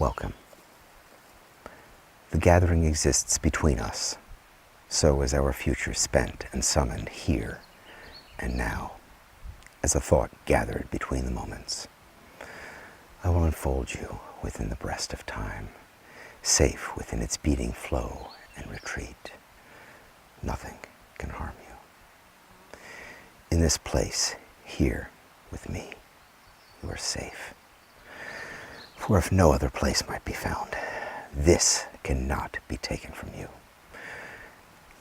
Welcome. The gathering exists between us. So is our future spent and summoned here and now, as a thought gathered between the moments. I will enfold you within the breast of time, safe within its beating flow and retreat. Nothing can harm you. In this place, here with me, you are safe. For if no other place might be found, this cannot be taken from you.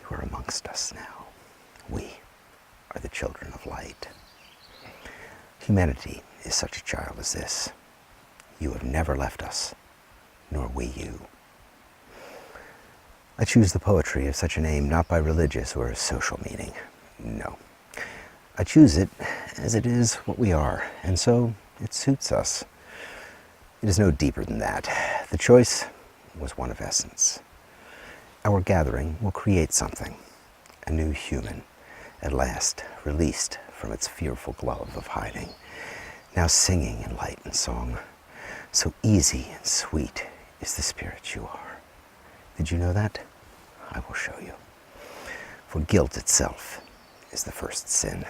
You are amongst us now. We are the children of light. Humanity is such a child as this. You have never left us, nor we you. I choose the poetry of such a name not by religious or social meaning. No. I choose it as it is what we are, and so it suits us. It is no deeper than that. The choice was one of essence. Our gathering will create something, a new human, at last released from its fearful glove of hiding, now singing in light and song. So easy and sweet is the spirit you are. Did you know that? I will show you. For guilt itself is the first sin.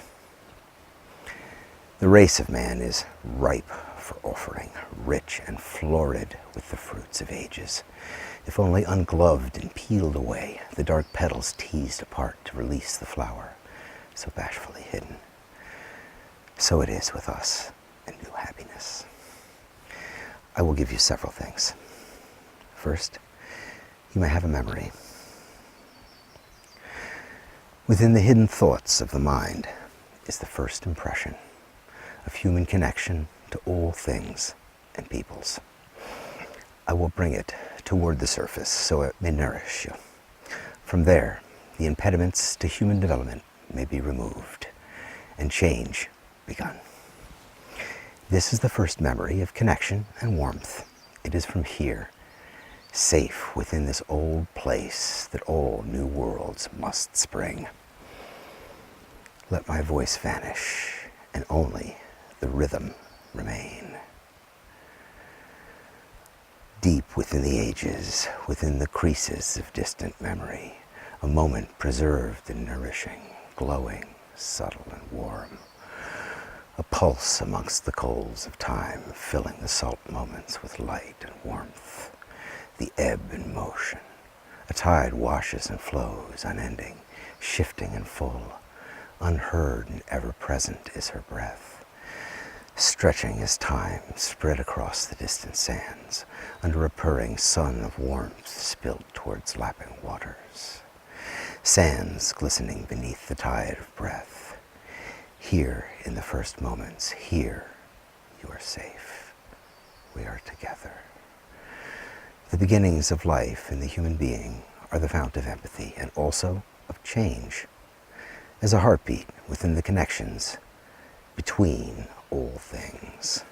The race of man is ripe for offering, rich and florid with the fruits of ages. If only ungloved and peeled away, the dark petals teased apart to release the flower, so bashfully hidden. So it is with us and new happiness. I will give you several things. First, you may have a memory. Within the hidden thoughts of the mind is the first impression of human connection to all things and peoples. I will bring it toward the surface so it may nourish you. From there, the impediments to human development may be removed and change begun. This is the first memory of connection and warmth. It is from here, safe within this old place, that all new worlds must spring. Let my voice vanish, and only the rhythm remain. Deep within the ages, within the creases of distant memory, a moment preserved and nourishing, glowing, subtle and warm. A pulse amongst the coals of time, filling the salt moments with light and warmth. The ebb and motion. A tide washes and flows, unending, shifting and full. Unheard and ever-present is her breath, stretching as time spread across the distant sands, under a purring sun of warmth spilled towards lapping waters. Sands glistening beneath the tide of breath. Here, in the first moments, here, you are safe. We are together. The beginnings of life in the human being are the fount of empathy and also of change, as a heartbeat within the connections between all things.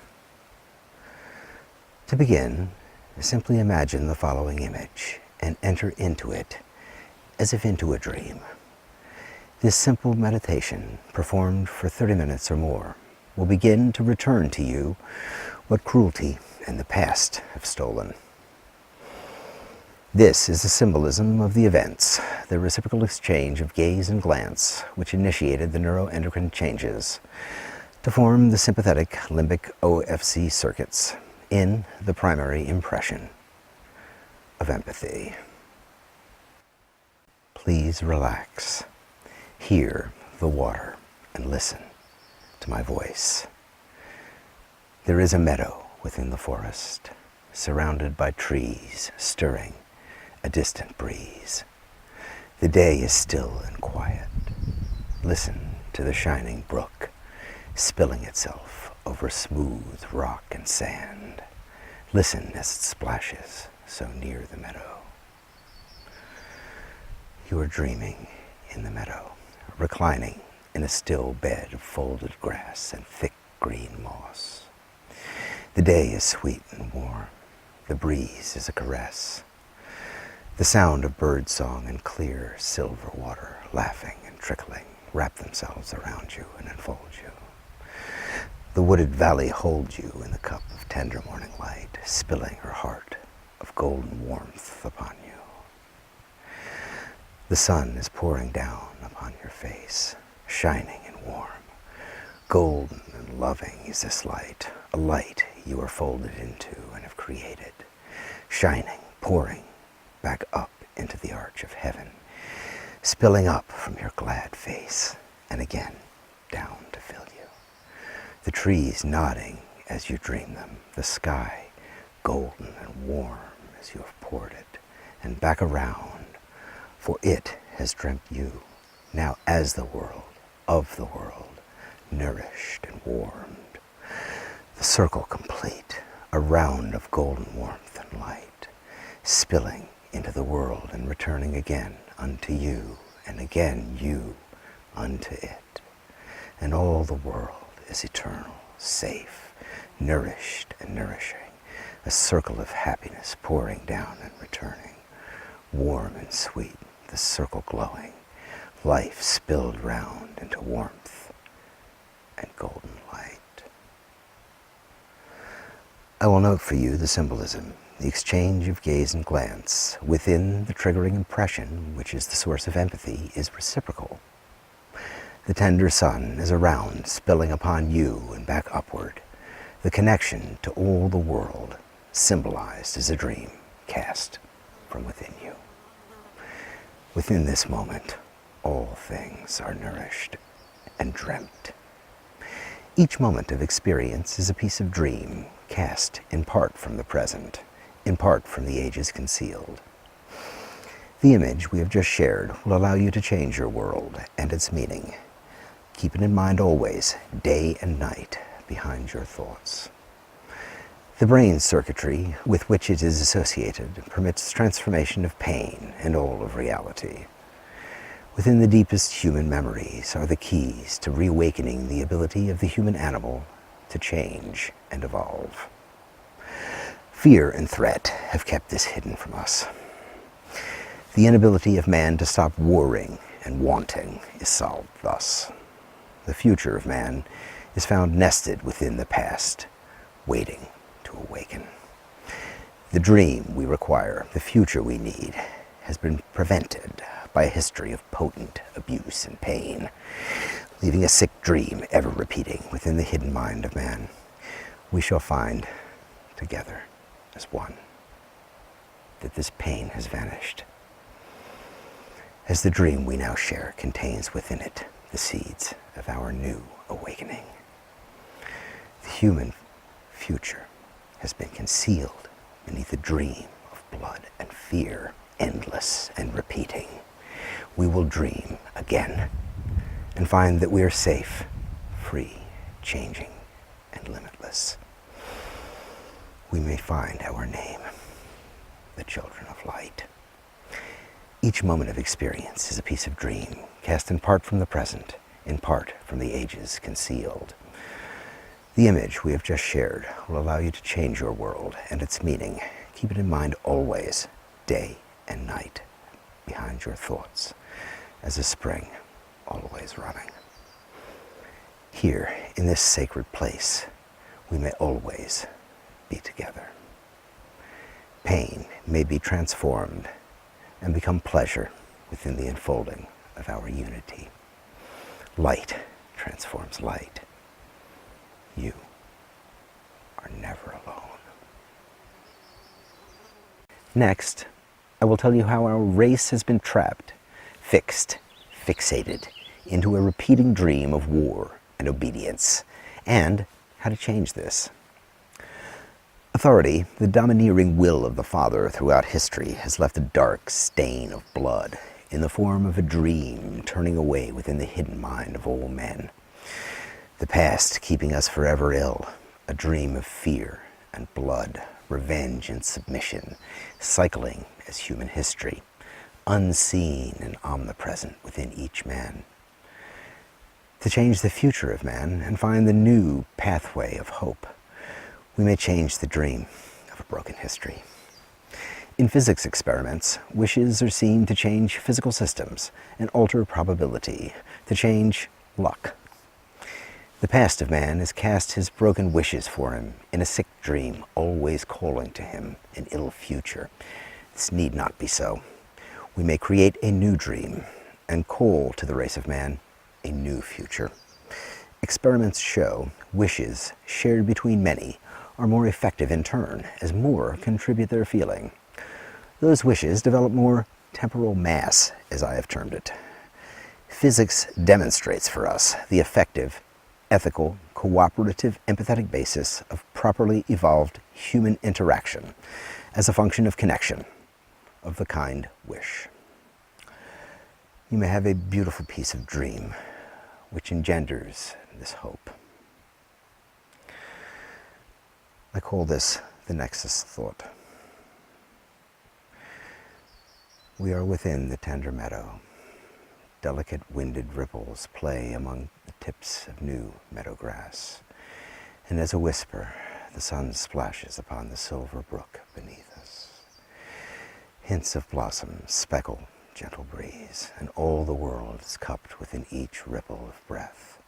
To begin, simply imagine the following image and enter into it as if into a dream. This simple meditation, performed for 30 minutes or more, will begin to return to you what cruelty and the past have stolen. This is the symbolism of the events, the reciprocal exchange of gaze and glance, which initiated the neuroendocrine changes to form the sympathetic limbic OFC circuits in the primary impression of empathy. Please relax, hear the water, and listen to my voice. There is a meadow within the forest, surrounded by trees, stirring a distant breeze. The day is still and quiet. Listen to the shining brook, spilling itself over smooth rock and sand. Listen as it splashes so near the meadow. You are dreaming in the meadow, reclining in a still bed of folded grass and thick green moss. The day is sweet and warm. The breeze is a caress. The sound of bird song and clear silver water, laughing and trickling, wrap themselves around you and enfold you. The wooded valley holds you in the cup of tender morning light, spilling her heart of golden warmth upon you. The sun is pouring down upon your face, shining and warm. Golden and loving is this light, a light you are folded into and have created, shining, pouring back up into the arch of heaven, spilling up from your glad face, and again down to fill you. The trees nodding as you dream them, the sky golden and warm as you have poured it, and back around, for it has dreamt you, now as the world, of the world, nourished and warmed. The circle complete, a round of golden warmth and light, spilling into the world and returning again unto you, and again you unto it. And all the world is eternal, safe, nourished and nourishing, a circle of happiness pouring down and returning, warm and sweet, the circle glowing, life spilled round into warmth and golden light. I will note for you the symbolism, the exchange of gaze and glance within the triggering impression, which is the source of empathy, is reciprocal. The tender sun is around, spilling upon you and back upward, the connection to all the world, symbolized as a dream cast from within you. Within this moment, all things are nourished and dreamt. Each moment of experience is a piece of dream cast in part from the present, in part from the ages concealed. The image we have just shared will allow you to change your world and its meaning. Keep it in mind always, day and night, behind your thoughts. The brain circuitry with which it is associated permits transformation of pain and all of reality. Within the deepest human memories are the keys to reawakening the ability of the human animal to change and evolve. Fear and threat have kept this hidden from us. The inability of man to stop warring and wanting is solved thus. The future of man is found nested within the past, waiting to awaken. The dream we require, the future we need, has been prevented by a history of potent abuse and pain, leaving a sick dream ever repeating within the hidden mind of man. We shall find together as one that this pain has vanished, as the dream we now share contains within it the seeds of our new awakening. The human future has been concealed beneath a dream of blood and fear, endless and repeating. We will dream again and find that we are safe, free, changing, and limitless. We may find our name, the children of light. Each moment of experience is a piece of dream, cast in part from the present, in part from the ages concealed. The image we have just shared will allow you to change your world and its meaning. Keep it in mind always, day and night, behind your thoughts, as a spring always running. Here, in this sacred place, we may always be together. Pain may be transformed and become pleasure within the unfolding of our unity. Light transforms light. You are never alone. Next, I will tell you how our race has been trapped, fixed, fixated into a repeating dream of war and obedience, and how to change this. Authority, the domineering will of the Father throughout history, has left a dark stain of blood in the form of a dream turning away within the hidden mind of all men. The past keeping us forever ill, a dream of fear and blood, revenge and submission, cycling as human history, unseen and omnipresent within each man. To change the future of man and find the new pathway of hope, we may change the dream of a broken history. In physics experiments, wishes are seen to change physical systems and alter probability, to change luck. The past of man has cast his broken wishes for him in a sick dream, always calling to him an ill future. This need not be so. We may create a new dream and call to the race of man a new future. Experiments show wishes shared between many are more effective in turn as more contribute their feeling. Those wishes develop more temporal mass, as I have termed it. Physics demonstrates for us the effective, ethical, cooperative, empathetic basis of properly evolved human interaction as a function of connection of the kind wish. You may have a beautiful piece of dream which engenders this hope. I call this the nexus thought. We are within the tender meadow. Delicate winded ripples play among the tips of new meadow grass, and as a whisper, the sun splashes upon the silver brook beneath us. Hints of blossoms speckle gentle breeze, and all the world is cupped within each ripple of breath.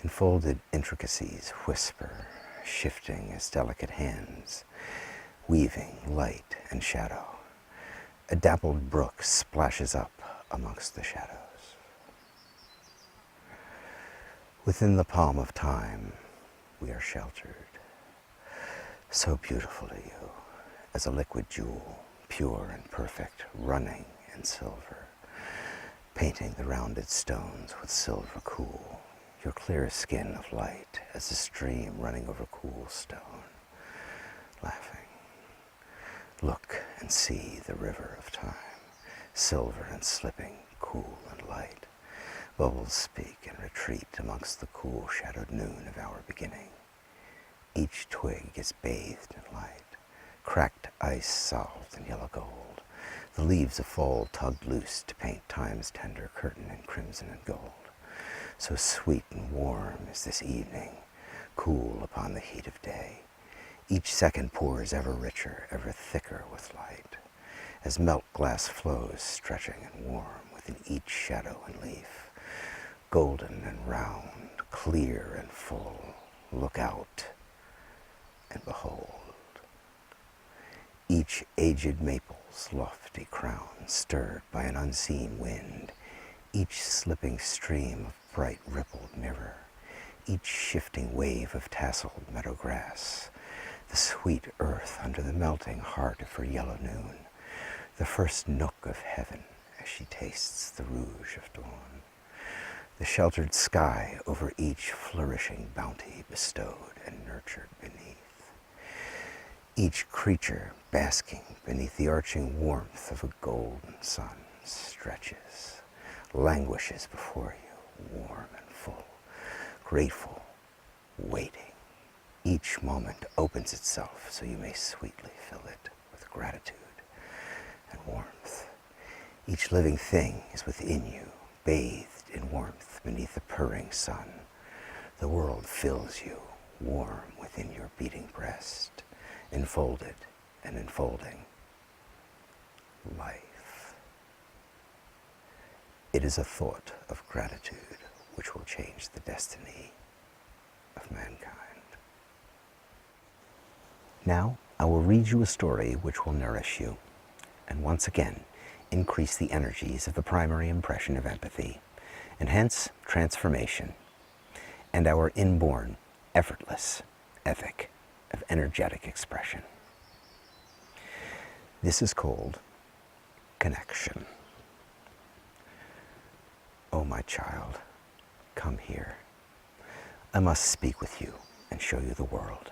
Enfolded intricacies whisper, shifting as delicate hands, weaving light and shadow. A dappled brook splashes up amongst the shadows. Within the palm of time, we are sheltered. So beautiful to you, as a liquid jewel, pure and perfect, running in silver, painting the rounded stones with silver cool, your clear skin of light as a stream running over cool stone, laughing. Look and see the river of time, silver and slipping, cool and light. Bubbles speak and retreat amongst the cool shadowed noon of our beginning. Each twig is bathed in light, cracked ice solved in yellow gold. The leaves of fall tugged loose to paint time's tender curtain in crimson and gold. So sweet and warm is this evening, cool upon the heat of day. Each second pours ever richer, ever thicker with light, as melt glass flows stretching and warm within each shadow and leaf. Golden and round, clear and full, look out and behold. Each aged maple's lofty crown stirred by an unseen wind, each slipping stream of bright rippled mirror, each shifting wave of tasseled meadow grass, the sweet earth under the melting heart of her yellow noon, the first nook of heaven as she tastes the rouge of dawn, the sheltered sky over each flourishing bounty bestowed and nurtured beneath. Each creature basking beneath the arching warmth of a golden sun stretches, languishes before you, warm and full, grateful, waiting. Each moment opens itself so you may sweetly fill it with gratitude and warmth. Each living thing is within you, bathed in warmth beneath the purring sun. The world fills you, warm within your beating breast, enfolded and enfolding life. It is a thought of gratitude which will change the destiny of mankind. Now, I will read you a story which will nourish you, and once again, increase the energies of the primary impression of empathy, and hence transformation, and our inborn, effortless ethic of energetic expression. This is called connection. Oh, my child, come here. I must speak with you and show you the world.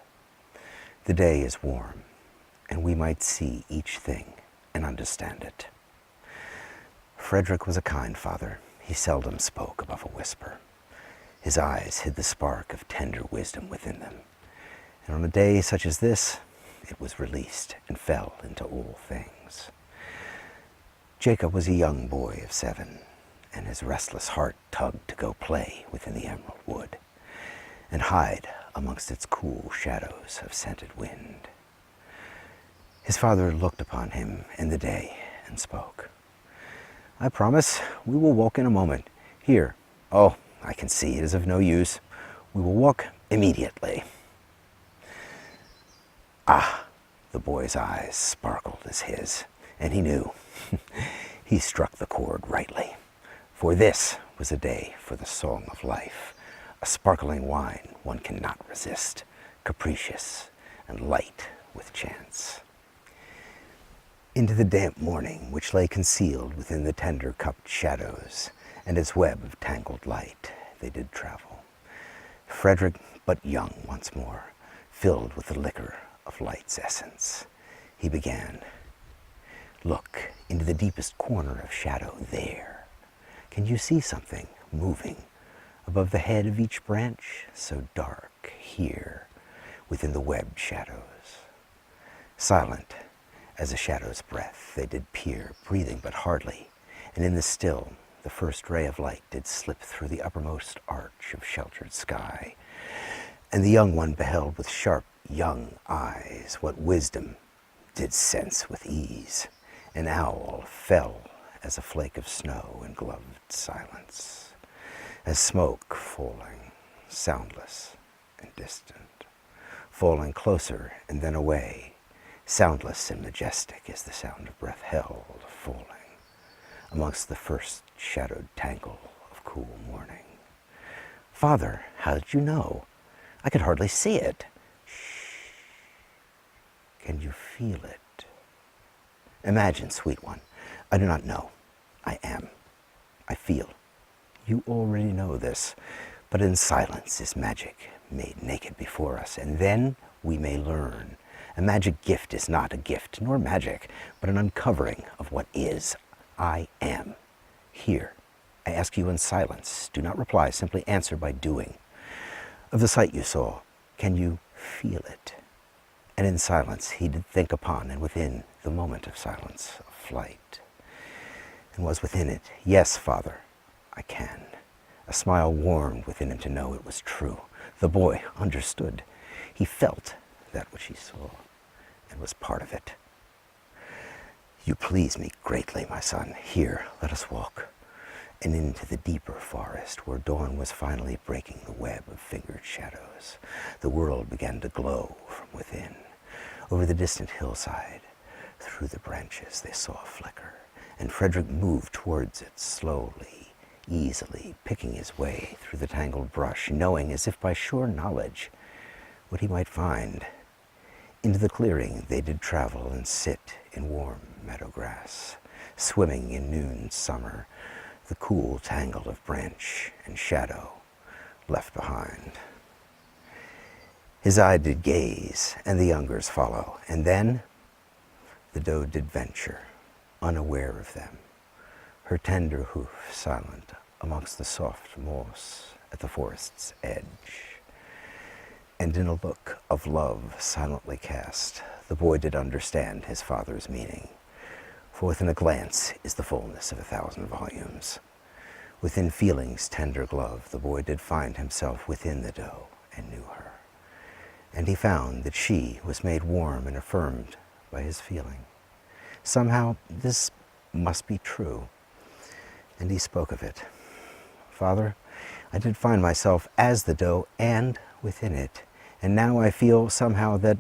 The day is warm, and we might see each thing and understand it. Frederick was a kind father. He seldom spoke above a whisper. His eyes hid the spark of tender wisdom within them. And on a day such as this, it was released and fell into all things. Jacob was a young boy of 7, and his restless heart tugged to go play within the emerald wood and hide amongst its cool shadows of scented wind. His father looked upon him in the day and spoke. I promise we will walk in a moment. Here. Oh, I can see it is of no use. We will walk immediately. Ah, the boy's eyes sparkled as his, and he knew. He struck the chord rightly. For this was a day for the song of life, a sparkling wine one cannot resist, capricious and light with chance. Into the damp morning which lay concealed within the tender cupped shadows and its web of tangled light, they did travel. Frederick but young once more, filled with the liquor of light's essence, he began. Look into the deepest corner of shadow there. Can you see something moving above the head of each branch, so dark here within the webbed shadows? Silent as a shadow's breath, they did peer, breathing but hardly, and in the still, the first ray of light did slip through the uppermost arch of sheltered sky, and the young one beheld with sharp young eyes what wisdom did sense with ease. An owl fell as a flake of snow in gloved silence, as smoke falling, soundless and distant, falling closer and then away, soundless and majestic as the sound of breath held, falling amongst the first shadowed tangle of cool morning. Father, how did you know? I could hardly see it. Shh. Can you feel it? Imagine, sweet one. I do not know. I am. I feel. You already know this, but in silence is magic made naked before us, and then we may learn. A magic gift is not a gift, nor magic, but an uncovering of what is. I am. Here. I ask you in silence. Do not reply, simply answer by doing. Of the sight you saw, can you feel it? And in silence he did think upon, and within the moment of silence, of flight, and was within it, yes, Father, I can. A smile warmed within him to know it was true. The boy understood. He felt that which he saw, and was part of it. You please me greatly, my son. Here, let us walk. And into the deeper forest, where dawn was finally breaking the web of fingered shadows, the world began to glow from within. Over the distant hillside, through the branches, they saw a flicker, and Frederick moved towards it slowly, easily, picking his way through the tangled brush, knowing as if by sure knowledge what he might find. Into the clearing they did travel and sit in warm meadow grass, swimming in noon summer, the cool tangle of branch and shadow left behind. His eye did gaze, and the youngers follow, and then the doe did venture, unaware of them, her tender hoof silent amongst the soft moss at the forest's edge. And in a look of love silently cast, the boy did understand his father's meaning, for within a glance is the fullness of 1,000 volumes. Within feeling's tender glove, the boy did find himself within the doe and knew her. And he found that she was made warm and affirmed by his feeling. Somehow this must be true, and he spoke of it. Father, I did find myself as the doe and within it, and now I feel somehow that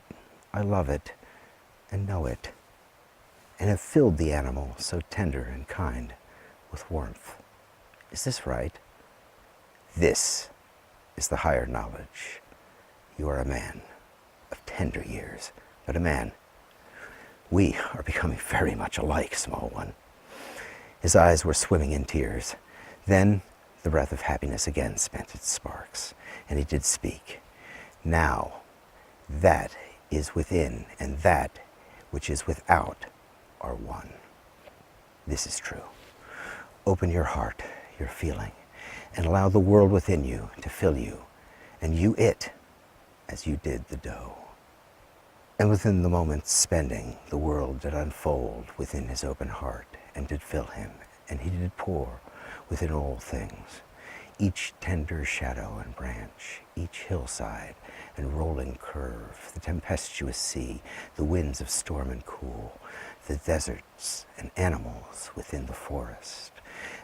I love it and know it, and have filled the animal so tender and kind with warmth. Is this right? This is the higher knowledge. You are a man of tender years, but a man. We are becoming very much alike, small one. His eyes were swimming in tears. Then the breath of happiness again spent its sparks, and he did speak. Now, that is within and that which is without are one. This is true. Open your heart, your feeling, and allow the world within you to fill you, and you it, as you did the doe. And within the moment's spending, the world did unfold within his open heart, and did fill him, and he did pour within all things, each tender shadow and branch, each hillside and rolling curve, the tempestuous sea, the winds of storm and cool, the deserts and animals within the forest,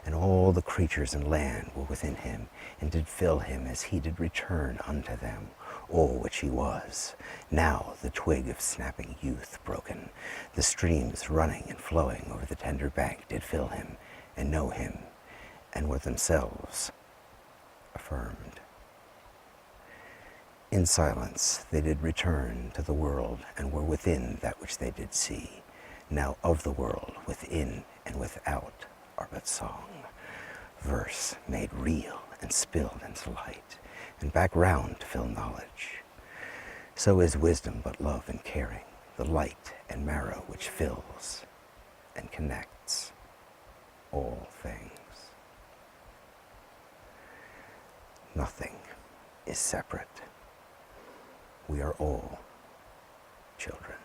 and all the creatures in land were within him, and did fill him as he did return unto them, all which he was. Now the twig of snapping youth broken, the streams running and flowing over the tender bank did fill him, and know him, and were themselves affirmed. In silence they did return to the world, and were within that which they did see. Now of the world, within and without, are but song, verse made real and spilled into light, and back round to fill knowledge. So is wisdom but love and caring, the light and marrow which fills and connects all things. Nothing is separate. We are all children.